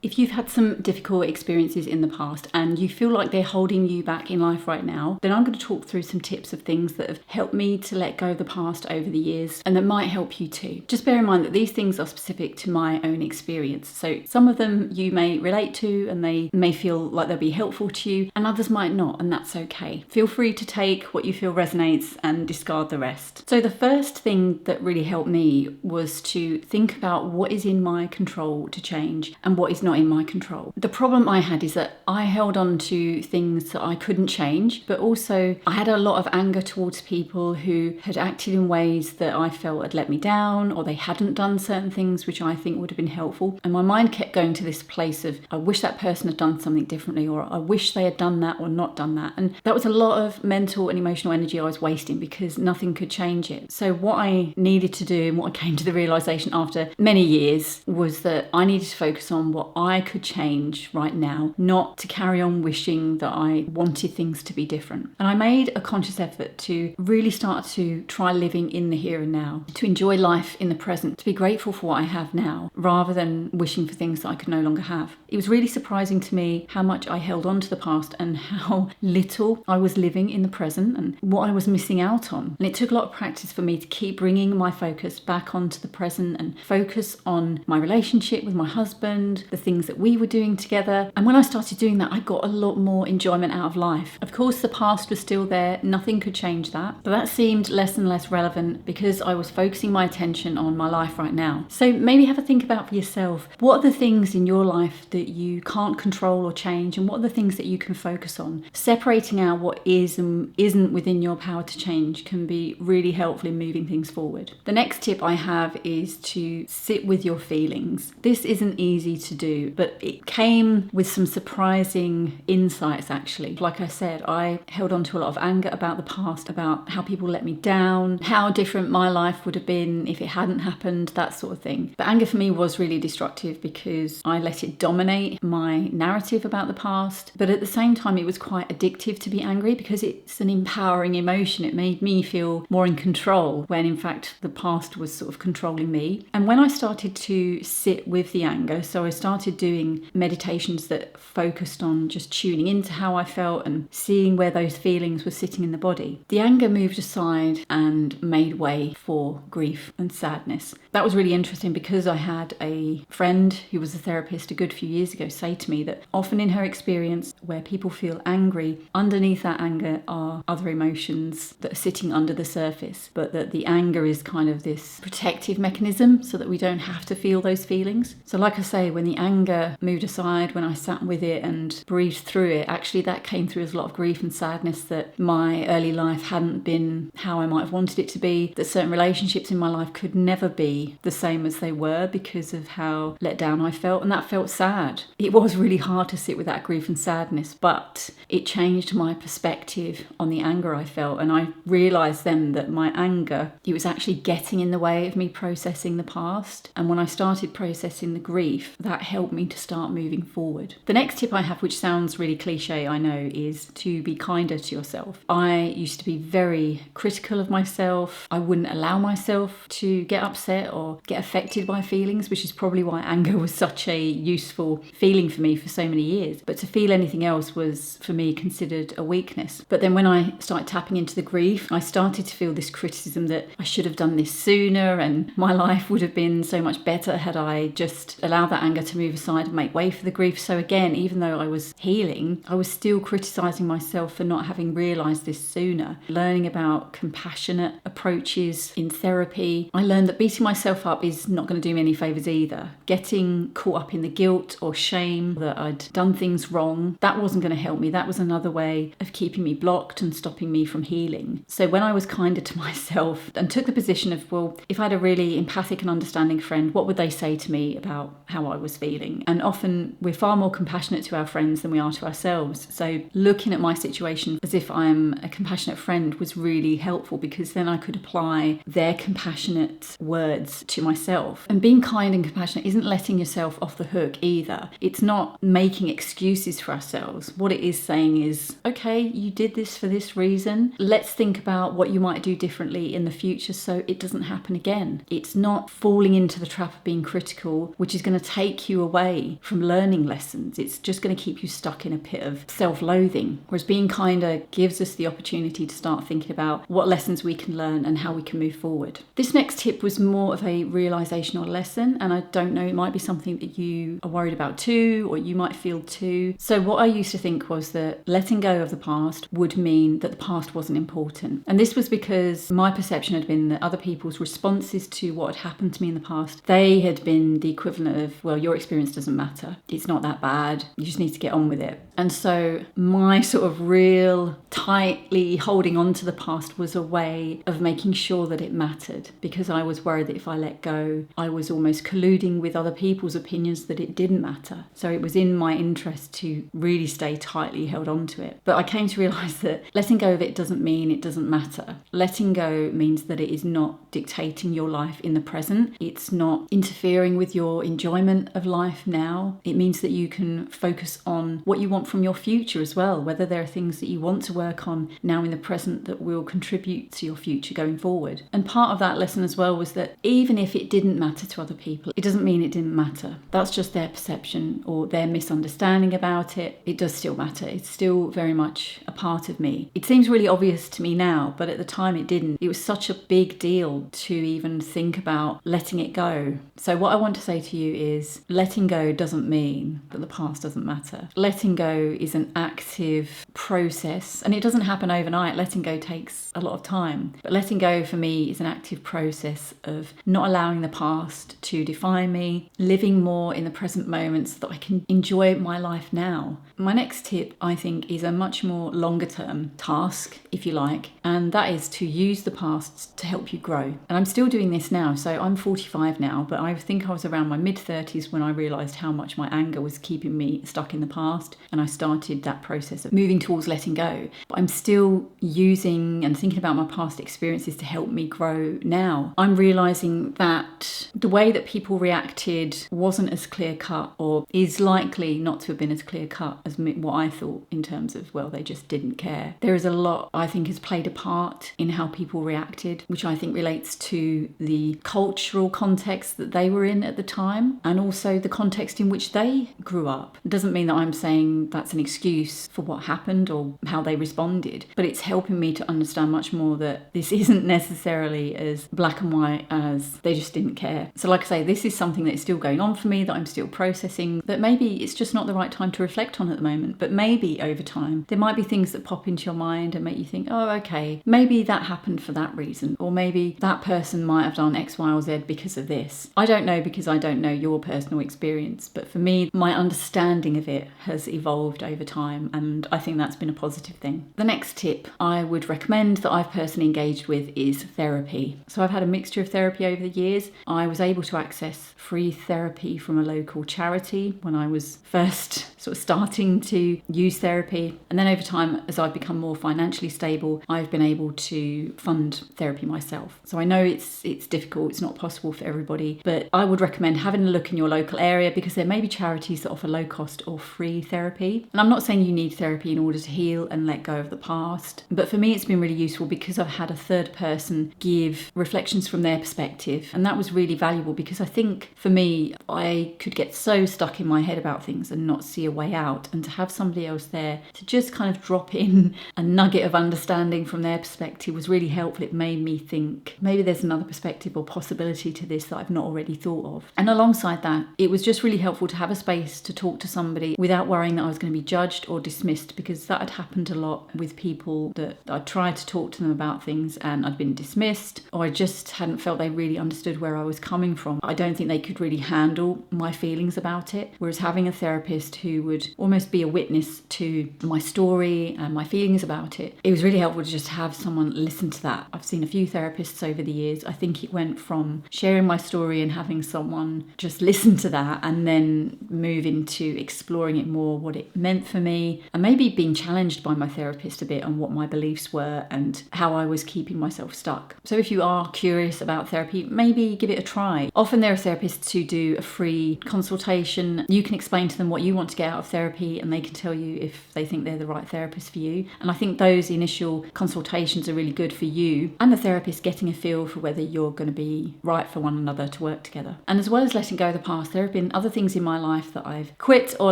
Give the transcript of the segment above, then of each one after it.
If you've had some difficult experiences in the past and you feel like they're holding you back in life right now, then I'm going to talk through some tips of things that have helped me to let go of the past over the years and that might help you too. Just bear in mind that these things are specific to my own experience. So some of them you may relate to and they may feel like they'll be helpful to you, and others might not, and that's okay. Feel free to take what you feel resonates and discard the rest. So the first thing that really helped me was to think about what is in my control to change and what is not in my control. The problem I had is that I held on to things that I couldn't change, but also I had a lot of anger towards people who had acted in ways that I felt had let me down, or they hadn't done certain things which I think would have been helpful. And my mind kept going to this place of, I wish that person had done something differently, or I wish they had done that or not done that. And that was a lot of mental and emotional energy I was wasting because nothing could change it. So what I needed to do, and what I came to the realization after many years, was that I needed to focus on what I could change right now, not to carry on wishing that I wanted things to be different. And I made a conscious effort to really start to try living in the here and now, to enjoy life in the present, to be grateful for what I have now, rather than wishing for things that I could no longer have. It was really surprising to me how much I held on to the past and how little I was living in the present and what I was missing out on. And it took a lot of practice for me to keep bringing my focus back onto the present and focus on my relationship with my husband, the things that we were doing together. And when I started doing that, I got a lot more enjoyment out of life. Of course, the past was still there. Nothing could change that. But that seemed less and less relevant because I was focusing my attention on my life right now. So maybe have a think about for yourself, what are the things in your life that you can't control or change, and what are the things that you can focus on? Separating out what is and isn't within your power to change can be really helpful in moving things forward. The next tip I have is to sit with your feelings. This isn't easy to do, but it came with some surprising insights actually. Like I said, I held on to a lot of anger about the past, about how people let me down, how different my life would have been if it hadn't happened, that sort of thing. But anger for me was really destructive because I let it dominate my narrative about the past. But at the same time, it was quite addictive to be angry because it's an empowering emotion. It made me feel more in control when in fact the past was sort of controlling me. And when I started to sit with the anger, so I started doing meditations that focused on just tuning into how I felt and seeing where those feelings were sitting in the body, the anger moved aside and made way for grief and sadness. That was really interesting because I had a friend who was a therapist a good few years ago say to me that often in her experience where people feel angry, underneath that anger are other emotions that are sitting under the surface, but that the anger is kind of this protective mechanism so that we don't have to feel those feelings. So like I say, when the anger moved aside, when I sat with it and breathed through it, actually that came through as a lot of grief and sadness that my early life hadn't been how I might have wanted it to be, that certain relationships in my life could never be the same as they were because of how let down I felt, and that felt sad. It was really hard to sit with that grief and sadness, but it changed my perspective on the anger I felt, and I realised then that my anger, it was actually getting in the way of me processing the past. And when I started processing the grief, that helped me to start moving forward. The next tip I have, which sounds really cliche, I know, is to be kinder to yourself. I used to be very critical of myself. I wouldn't allow myself to get upset or get affected by feelings, which is probably why anger was such a useful feeling for me for so many years. But to feel anything else was, for me, considered a weakness. But then when I started tapping into the grief, I started to feel this criticism that I should have done this sooner and my life would have been so much better had I just allowed that anger to move aside and make way for the grief. So again, even though I was healing, I was still criticising myself for not having realised this sooner. Learning about compassionate approaches in therapy, I learned that beating myself up is not going to do me any favours either. Getting caught up in the guilt or shame that I'd done things wrong, that wasn't going to help me. That was another way of keeping me blocked and stopping me from healing. So when I was kinder to myself and took the position of, well, if I had a really empathic and understanding friend, what would they say to me about how I was feeling? And often we're far more compassionate to our friends than we are to ourselves. So looking at my situation as if I'm a compassionate friend was really helpful because then I could apply their compassionate words to myself. And being kind and compassionate isn't letting yourself off the hook either. It's not making excuses for ourselves. What it is saying is, okay, you did this for this reason. Let's think about what you might do differently in the future so it doesn't happen again. It's not falling into the trap of being critical, which is going to take you away from learning lessons. It's just going to keep you stuck in a pit of self-loathing. Whereas being kinder gives us the opportunity to start thinking about what lessons we can learn and how we can move forward. This next tip was more of a realization or lesson, and I don't know, it might be something that you are worried about too, or you might feel too. So what I used to think was that letting go of the past would mean that the past wasn't important. And this was because my perception had been that other people's responses to what had happened to me in the past, they had been the equivalent of, well, your experience doesn't matter. It's not that bad. You just need to get on with it. And so my sort of real tightly holding on to the past was a way of making sure that it mattered, because I was worried that if I let go, I was almost colluding with other people's opinions that it didn't matter. So it was in my interest to really stay tightly held on to it. But I came to realise that letting go of it doesn't mean it doesn't matter. Letting go means that it is not dictating your life in the present. It's not interfering with your enjoyment of life now. It means that you can focus on what you want from your future as well, whether there are things that you want to work on now in the present that will contribute to your future going forward. And part of that lesson as well was that even if it didn't matter to other people, it doesn't mean it didn't matter. That's just their perception or their misunderstanding about it. It does still matter. It's still very much a part of me. It seems really obvious to me now, but at the time it didn't. It was such a big deal to even think about letting it go. So what I want to say to you is letting go doesn't mean that the past doesn't matter. Letting go is an active process, and it doesn't happen overnight. Letting go takes a lot of time. But letting go for me is an active process of not allowing the past to define me, living more in the present moment so that I can enjoy my life now. My next tip, I think, is a much more longer term task, if you like, and that is to use the past to help you grow. And I'm still doing this now. So I'm 45 now, but I think I was around my mid-30s when I realised how much my anger was keeping me stuck in the past, and I started that process of moving towards letting go. But I'm still using and thinking about my past experiences to help me grow now. I'm realising that the way that people reacted wasn't as clear-cut, or is likely not to have been as clear-cut as what I thought, in terms of, well, they just didn't care. There is a lot, I think, has played a part in how people reacted, which I think relates to the cultural context that they were in at the time, and also the context in which they grew up. It doesn't mean that I'm saying that's an excuse for what happened or how they responded, but it's helping me to understand much more that this isn't necessarily as black and white as they just didn't care. So like I say, this is something that is still going on for me, that I'm still processing, that maybe it's just not the right time to reflect on at the moment, but maybe over time there might be things that pop into your mind and make you think, oh, okay, maybe that happened for that reason, or maybe that person might have done X, Y, or Z because of this. I don't know, because I don't know your personal experience, but for me, my understanding of it has evolved over time, and I think that's been a positive thing. The next tip I would recommend that I've personally engaged with is therapy. So I've had a mixture of therapy over the years. I was able to access free therapy from a local charity when I was first sort of starting to use therapy, and then over time, as I've become more financially stable, I've been able to fund therapy myself. So I know it's difficult, it's not possible for everybody, but I would recommend having a look in your local area, because there may be charities that offer low cost or free therapy. And I'm not saying you need therapy in order to heal and let go of the past, but for me it's been really useful because I've had a third person give reflections from their perspective, and that was really valuable, because I think for me, I could get so stuck in my head about things and not see a way out, and to have somebody else there to just kind of drop in a nugget of understanding from their perspective was really helpful. It made me think maybe there's another perspective or possibility to this that I've not already thought of. And alongside that, it was just really helpful to have a space to talk to somebody without worrying that I was going to be judged or dismissed, because that had happened a lot with people that I tried to talk to them about things and I'd been dismissed, or I just hadn't felt they really understood where I was coming from. I don't think they could really handle my feelings about it, whereas having a therapist who would almost be a witness to my story and my feelings about it, it was really helpful to just have someone listen to that. I've seen a few therapists over the years. I think it went from sharing my story and having someone just listen to that and then move into exploring it more, what it meant for me, and maybe being challenged by my therapist a bit on what my beliefs were and how I was keeping myself stuck. So if you are curious about therapy, maybe give it a try. Often there are therapists who do a free consultation. You can explain to them what you want to get out of therapy and they can tell you if they think they're the right therapist for you. And I think those initial consultations are really good for you and the therapist getting a feel for whether you're going to be right for one another to work together. And as well as letting go of the past, there have been other things in my life that I've quit or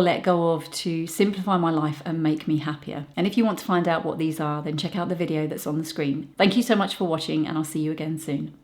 let go of to simplify my life and make me happier. And if you want to find out what these are, then check out the video that's on the screen. Thank you so much for watching, and I'll see you again soon.